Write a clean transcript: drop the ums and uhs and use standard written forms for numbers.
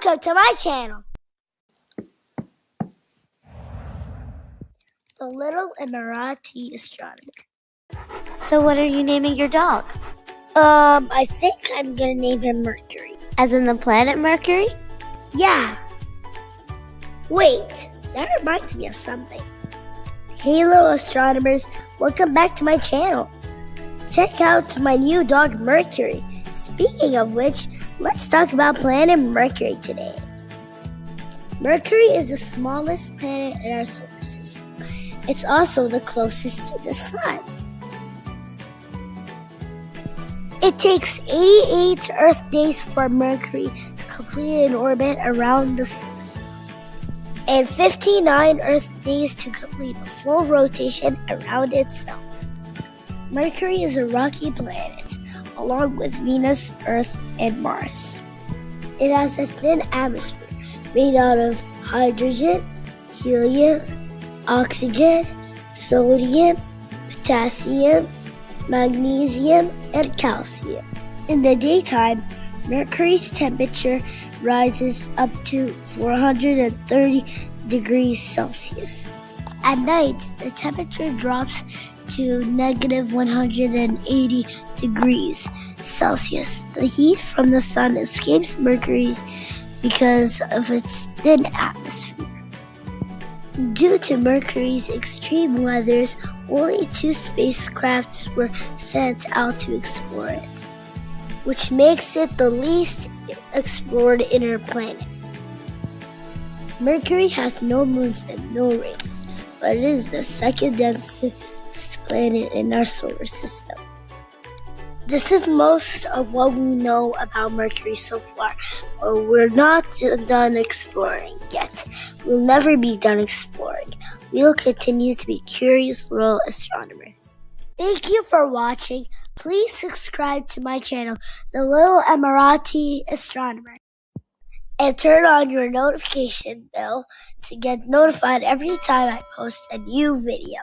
Welcome to my channel, the little Emirati astronomer. So what are you naming your dog? I think I'm gonna name him Mercury. As in the planet Mercury? Yeah. Wait, that reminds me of something. Hey little astronomers, welcome back to my channel. Check out my new dog Mercury. Speaking of which, let's talk about planet Mercury today. Mercury is the smallest planet in our solar system. It's also the closest to the Sun. It takes 88 Earth days for Mercury to complete an orbit around the Sun, and 59 Earth days to complete a full rotation around itself. Mercury is a rocky planet, along with Venus, Earth, and Mars. It has a thin atmosphere made out of hydrogen, helium, oxygen, sodium, potassium, magnesium, and calcium. In the daytime, Mercury's temperature rises up to 430 degrees Celsius. At night, the temperature drops to negative 180 degrees Celsius. The heat from the Sun escapes Mercury because of its thin atmosphere. Due to Mercury's extreme weathers, only 2 spacecrafts were sent out to explore it, which makes it the least explored inner planet. Mercury has no moons and no rings, but it is the second densest planet in our solar system. This is most of what we know about Mercury so far, but we're not done exploring yet. We'll never be done exploring. We'll continue to be curious little astronomers. Thank you for watching. Please subscribe to my channel, The Little Emirati Astronomer, and turn on your notification bell to get notified every time I post a new video.